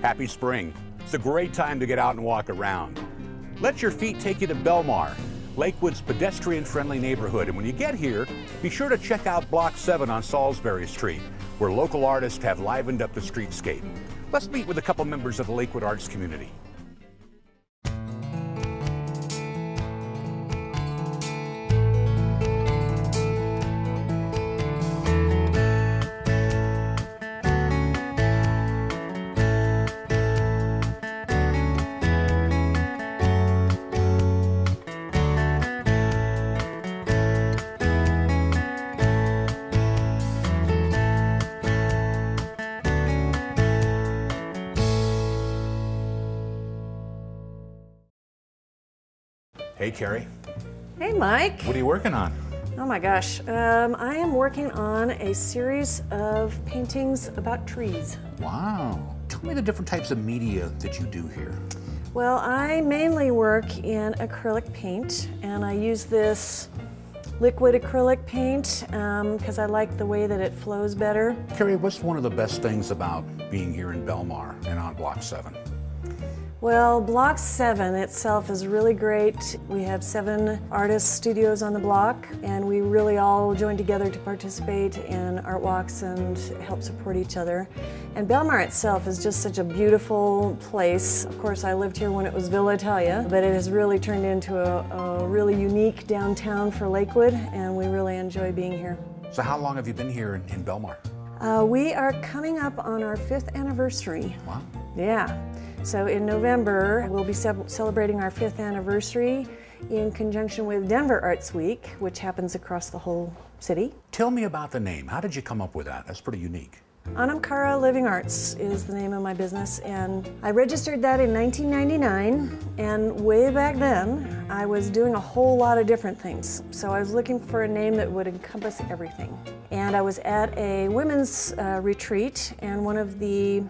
Happy spring. It's a great time to get out and walk around. Let your feet take you to Belmar, Lakewood's pedestrian-friendly neighborhood. And when you get here, be sure to check out Block 7 on Salisbury Street, where local artists have livened up the streetscape. Let's meet with a couple members of the Lakewood arts community. Hey, Carrie. Hey, Mike. What are you working on? Oh my gosh. I am working on a series of paintings about trees. Wow. Tell me the different types of media that you do here. Well, I mainly work in acrylic paint, and I use this liquid acrylic paint because I like the way that it flows better. Carrie, what's one of the best things about being here in Belmar and on Block 7? Well, Block 7 itself is really great. We have 7 artist studios on the block, and we really all join together to participate in art walks and help support each other. And Belmar itself is just such a beautiful place. Of course, I lived here when it was Villa Italia, but it has really turned into a really unique downtown for Lakewood, and we really enjoy being here. So how long have you been here in Belmar? We are coming up on our 5th anniversary. Wow. Yeah. So in November, we'll be celebrating our 5th anniversary in conjunction with Denver Arts Week, which happens across the whole city. Tell me about the name. How did you come up with that? That's pretty unique. Anam Cara Living Arts is the name of my business, and I registered that in 1999, and way back then, I was doing a whole lot of different things. So I was looking for a name that would encompass everything. And I was at a women's retreat, and one of the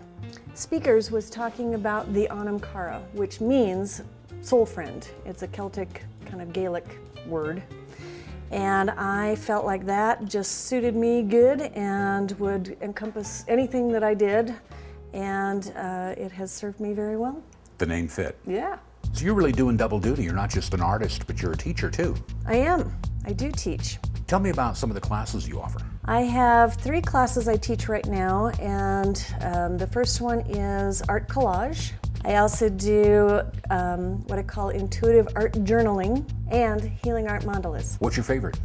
speakers was talking about the Anam Cara, which means soul friend. It's a Celtic kind of Gaelic word. And I felt like that just suited me good and would encompass anything that I did. And it has served me very well. The name fit. Yeah. So you're really doing double duty. You're not just an artist, but you're a teacher too. I am. I do teach. Tell me about some of the classes you offer. I have 3 classes I teach right now, and the first one is art collage. I also do what I call intuitive art journaling and healing art mandalas. What's your favorite?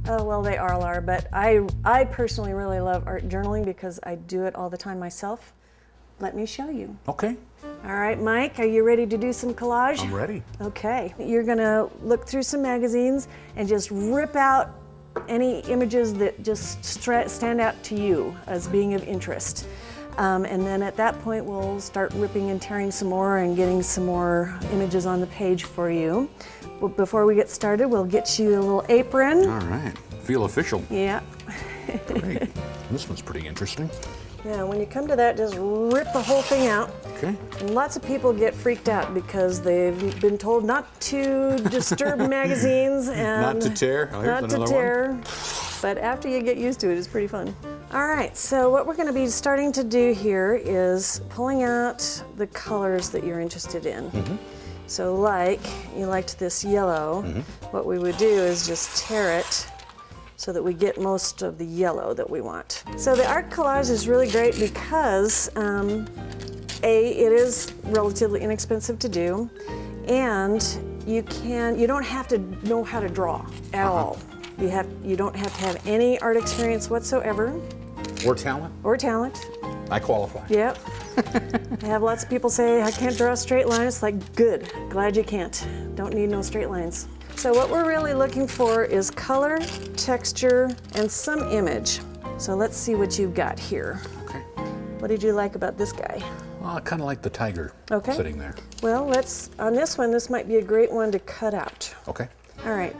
Oh, well, they all are, but I personally really love art journaling because I do it all the time myself. Let me show you. Okay. All right, Mike, are you ready to do some collage? I'm ready. Okay. You're gonna look through some magazines and just rip out any images that just stand out to you as being of interest. And then at that point, we'll start ripping and tearing some more and getting some more images on the page for you. But before we get started, we'll get you a little apron. All right. Feel official. Yeah. Great. This one's pretty interesting. Yeah, when you come to that, just rip the whole thing out. Okay. And lots of people get freaked out because they've been told not to disturb magazines and not to tear. Oh, here's not to another tear. one. But after you get used to it, it's pretty fun. All right, so what we're going to be starting to do here is pulling out the colors that you're interested in. Mm-hmm. So like, you liked this yellow, what we would do is just tear it so that we get most of the yellow that we want. So the art collage is really great because it is relatively inexpensive to do, and you don't have to know how to draw at all. You don't have to have any art experience whatsoever. Or talent? Or talent. I qualify. Yep. I have lots of people say, I can't draw a straight line. It's like, good, glad you can't. Don't need no straight lines. So what we're really looking for is color, texture, and some image. So let's see what you've got here. Okay. What did you like about this guy? Well, I kind of like the tiger sitting there. Well, on this one, this might be a great one to cut out. Okay. All right.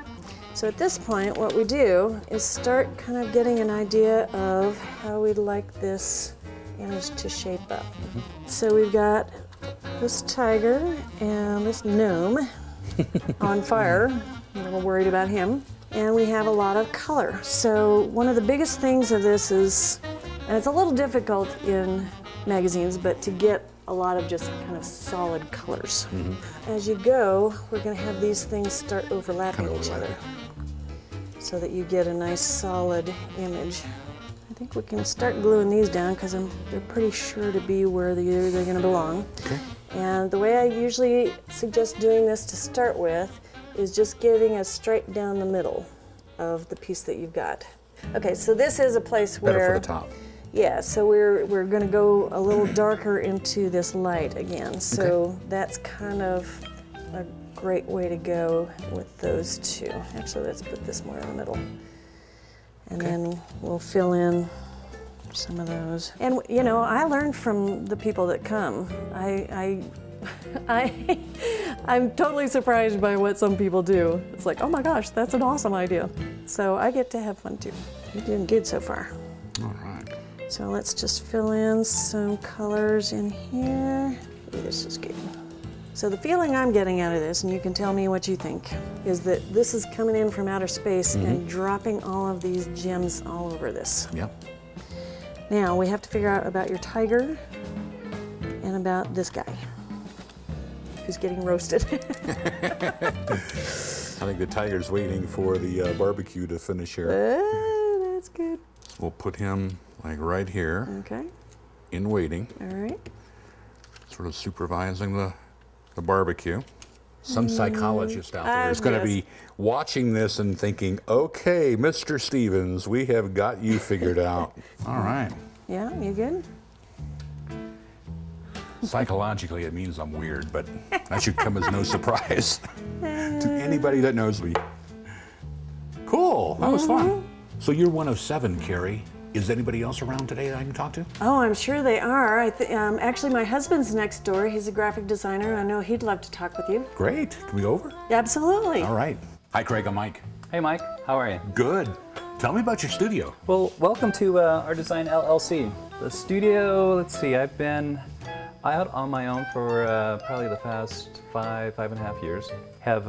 So at this point, what we do is start kind of getting an idea of how we'd like this image to shape up. So we've got this tiger and this gnome on fire. I'm a little worried about him. And we have a lot of color. So one of the biggest things of this is, and it's a little difficult in magazines, but to get a lot of just kind of solid colors. As you go, we're going to have these things start overlapping each other so that you get a nice solid image. I think we can start gluing these down because they're pretty sure to be where they're going to belong. Okay. And the way I usually suggest doing this to start with is just getting a stripe down the middle of the piece that you've got. Okay, so this is a place where... Better for the top. Yeah, so we're going to go a little darker into this light again. So that's kind of a great way to go with those two. Actually, let's put this more in the middle. And then we'll fill in some of those. And you know, I learned from the people that come. I'm totally surprised by what some people do. It's like, oh my gosh, that's an awesome idea. So I get to have fun too. You're doing good so far. All right. So let's just fill in some colors in here. Ooh, this is good. So the feeling I'm getting out of this, and you can tell me what you think, is that this is coming in from outer space and dropping all of these gems all over this. Yep. Now we have to figure out about your tiger and about this guy who's getting roasted. I think the tiger's waiting for the barbecue to finish here. That's good. We'll put him like right here. Okay. In waiting. All right. Sort of supervising the barbecue. Some psychologist out there is going to be watching this and thinking, okay, Mr. Stevens, we have got you figured out. All right. Yeah, you good? Psychologically, it means I'm weird, but that should come as no surprise to anybody that knows me. Cool, that was fun. So you're one of 7, Carrie. Is anybody else around today that I can talk to? Oh, I'm sure they are. Actually, my husband's next door. He's a graphic designer, and I know he'd love to talk with you. Great. Can we go over? Absolutely. All right. Hi, Craig. I'm Mike. Hey, Mike. How are you? Good. Tell me about your studio. Well, welcome to our Design LLC. The studio, let's see, I've been out on my own for probably the past 5.5 years. Have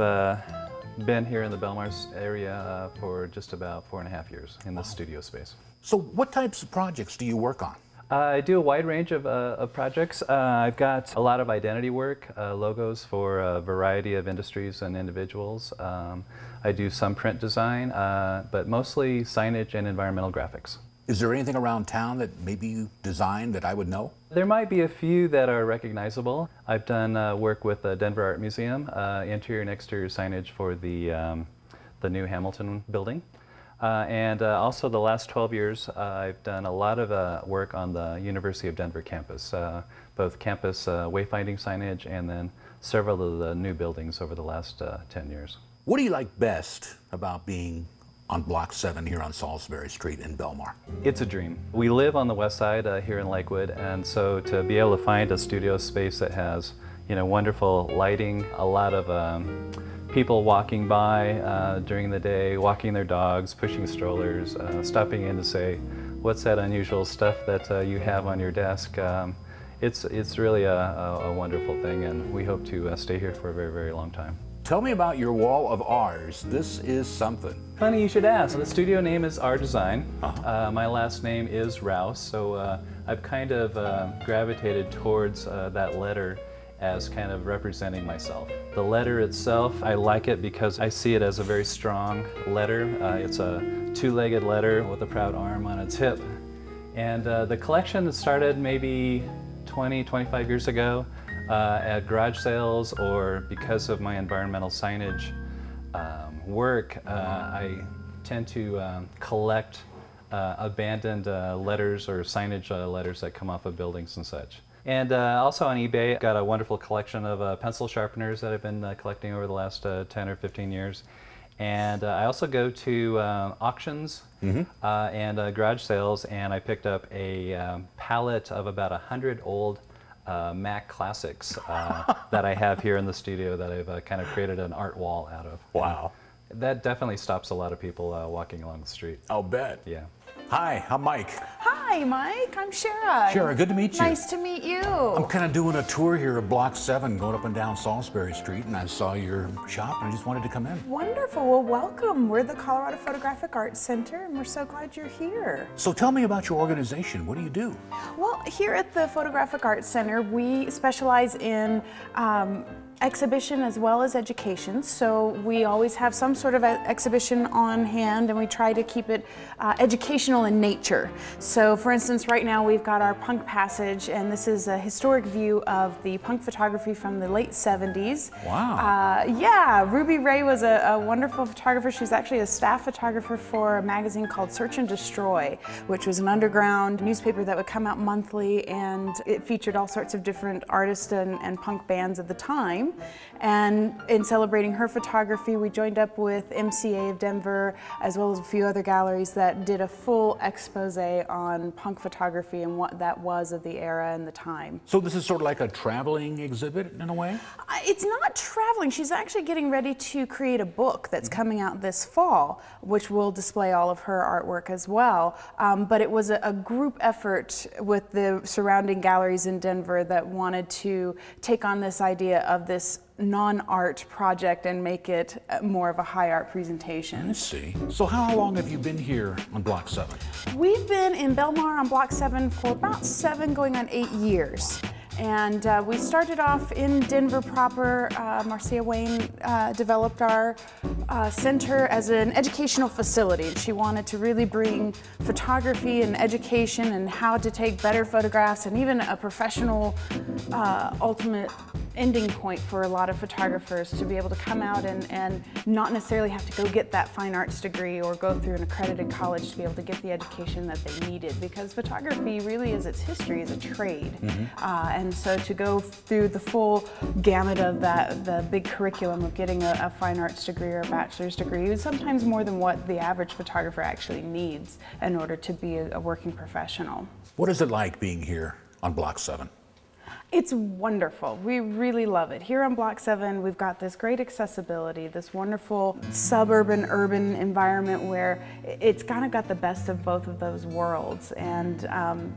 been here in the Belmar area for just about 4.5 years in the studio space. So what types of projects do you work on? I do a wide range of projects. I've got a lot of identity work, logos for a variety of industries and individuals. I do some print design, but mostly signage and environmental graphics. Is there anything around town that maybe you designed that I would know? There might be a few that are recognizable. I've done work with the Denver Art Museum, interior and exterior signage for the new Hamilton building. And also the last 12 years, I've done a lot of work on the University of Denver campus, both campus wayfinding signage and then several of the new buildings over the last 10 years. What do you like best about being on Block 7 here on Salisbury Street in Belmar? It's a dream. We live on the west side here in Lakewood, and so to be able to find a studio space that has, you know, wonderful lighting, a lot of people walking by during the day, walking their dogs, pushing strollers, stopping in to say, what's that unusual stuff that you have on your desk? It's really a wonderful thing, and we hope to stay here for a very, very long time. Tell me about your wall of R's. This is something. Funny you should ask. The studio name is R Design. My last name is Rouse, so I've kind of gravitated towards that letter as kind of representing myself. The letter itself, I like it because I see it as a very strong letter. It's a two-legged letter with a proud arm on its hip. And the collection started maybe 25 years ago at garage sales, or because of my environmental signage work, I tend to collect abandoned letters or signage letters that come off of buildings and such. And also on eBay, I've got a wonderful collection of pencil sharpeners that I've been collecting over the last 10 or 15 years. And I also go to auctions and garage sales, and I picked up a pallet of about 100 old Mac classics that I have here in the studio that I've kind of created an art wall out of. Wow. That definitely stops a lot of people walking along the street. I'll bet. Yeah. Hi, I'm Mike. Hi, Hi, Mike. I'm Shara. Shara, good to meet you. Nice to meet you. I'm kind of doing a tour here of Block 7, going up and down Salisbury Street, and I saw your shop, and I just wanted to come in. Wonderful. Well, welcome. We're the Colorado Photographic Arts Center, and we're so glad you're here. So tell me about your organization. What do you do? Well, here at the Photographic Arts Center, we specialize in exhibition as well as education. So we always have some sort of exhibition on hand, and we try to keep it educational in nature. So for instance, right now we've got our punk passage, and this is a historic view of the punk photography from the late 70s. Wow. Yeah, Ruby Ray was a wonderful photographer. She was actually a staff photographer for a magazine called Search and Destroy, which was an underground newspaper that would come out monthly, and it featured all sorts of different artists and punk bands at the time. And in celebrating her photography, we joined up with MCA of Denver, as well as a few other galleries that did a full expose on punk photography and what that was of the era and the time. So this is sort of like a traveling exhibit in a way? It's not traveling. She's actually getting ready to create a book that's coming out this fall, which will display all of her artwork as well. But it was a group effort with the surrounding galleries in Denver that wanted to take on this idea of this non-art project and make it more of a high art presentation. I see. So how long have you been here on Block 7? We've been in Belmar on Block 7 for about 7 going on 8 years. And we started off in Denver proper. Marcia Wayne developed our center as an educational facility. She wanted to really bring photography and education and how to take better photographs, and even a professional ultimate ending point for a lot of photographers to be able to come out and not necessarily have to go get that fine arts degree or go through an accredited college to be able to get the education that they needed, because photography really is its history as a trade. And so to go through the full gamut of that, the big curriculum of getting a fine arts degree or a bachelor's degree is sometimes more than what the average photographer actually needs in order to be a working professional. What is it like being here on Block 7? It's wonderful. We really love it. Here on Block 7, we've got this great accessibility, this wonderful suburban, urban environment where it's kind of got the best of both of those worlds. And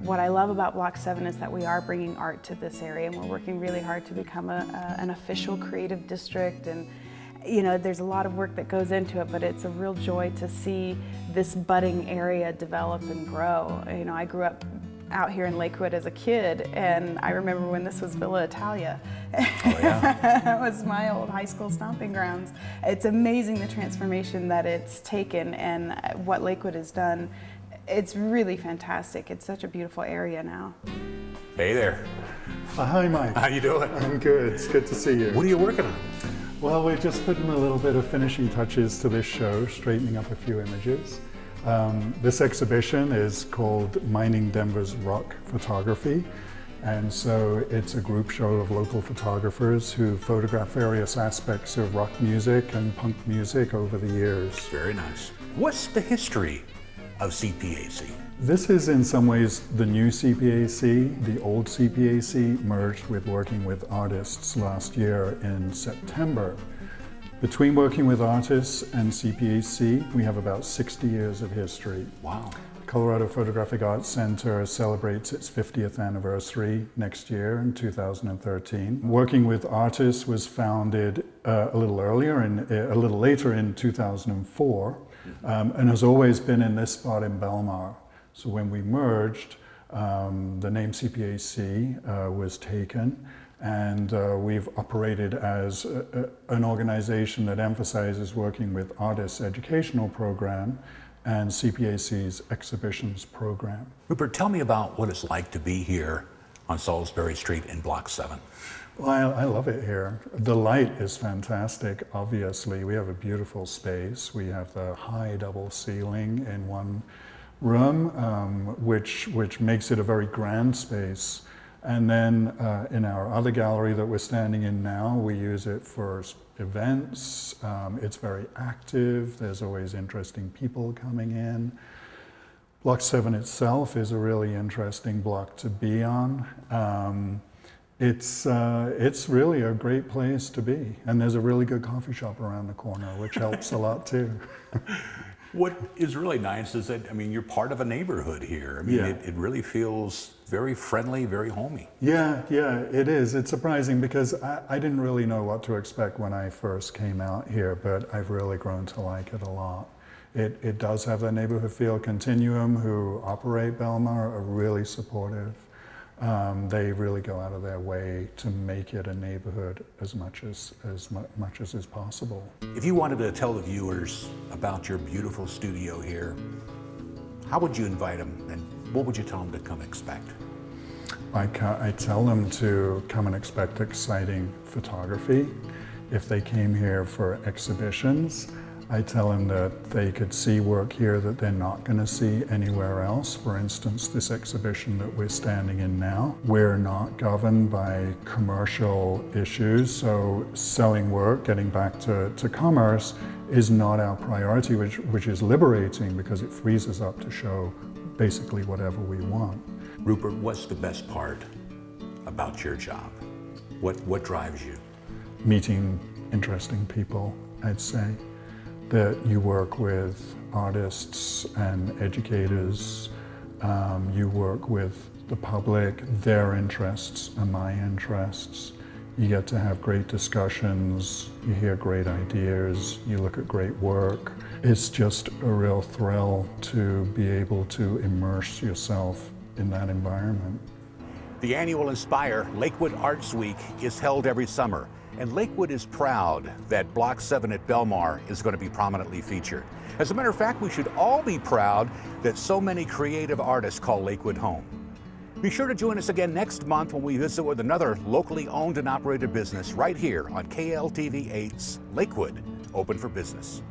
what I love about Block 7 is that we are bringing art to this area, and we're working really hard to become an official creative district. And you know, there's a lot of work that goes into it, but it's a real joy to see this budding area develop and grow. You know, I grew up out here in Lakewood as a kid, and I remember when this was Villa Italia. Oh, yeah. That was my old high school stomping grounds. It's amazing the transformation that it's taken and what Lakewood has done. It's really fantastic. It's such a beautiful area now. Hey there. Hi, Mike. How you doing? I'm good. It's good to see you. What are you working on? Well, we're just putting a little bit of finishing touches to this show, straightening up a few images. This exhibition is called Mining Denver's Rock Photography, and so it's a group show of local photographers who photograph various aspects of rock music and punk music over the years. Very nice. What's the history of CPAC? This is in some ways the new CPAC. The old CPAC merged with Working with Artists last year in September. Between Working with Artists and CPAC, we have about 60 years of history. Wow. Colorado Photographic Arts Center celebrates its 50th anniversary next year in 2013. Working with Artists was founded a little later in 2004, and has always been in this spot in Belmar. So when we merged, the name CPAC was taken. And we've operated as an organization that emphasizes Working with Artists educational program and CPAC's exhibitions program. Rupert, tell me about what it's like to be here on Salisbury Street in Block 7. Well, I love it here. The light is fantastic, obviously. We have a beautiful space. We have the high double ceiling in one room, which makes it a very grand space. And then in our other gallery that we're standing in now, we use it for events. It's very active. There's always interesting people coming in. Block 7 itself is a really interesting block to be on. It's really a great place to be. And there's a really good coffee shop around the corner, which helps a lot too. What is really nice is that, I mean, you're part of a neighborhood here. I mean, Yeah. it really feels very friendly, very homey. Yeah, it is. It's surprising because I didn't really know what to expect when I first came out here, but I've really grown to like it a lot. It does have a neighborhood feel. Continuum, who operate Belmar, are really supportive. They really go out of their way to make it a neighborhood as much as is possible. If you wanted to tell the viewers about your beautiful studio here, how would you invite them, and what would you tell them to come expect? I tell them to come and expect exciting photography. If they came here for exhibitions, I tell them that they could see work here that they're not going to see anywhere else. For instance, this exhibition that we're standing in now, we're not governed by commercial issues, so selling work, getting back to commerce, is not our priority, which is liberating because it frees us up to show basically whatever we want. Rupert, what's the best part about your job? What drives you? Meeting interesting people, I'd say. That you work with artists and educators, you work with the public, their interests are my interests. You get to have great discussions, you hear great ideas, you look at great work. It's just a real thrill to be able to immerse yourself in that environment. The annual Inspire Lakewood Arts Week is held every summer, and Lakewood is proud that Block 7 at Belmar is going to be prominently featured. As a matter of fact, we should all be proud that so many creative artists call Lakewood home. Be sure to join us again next month when we visit with another locally owned and operated business right here on KLTV 8's Lakewood Open for Business.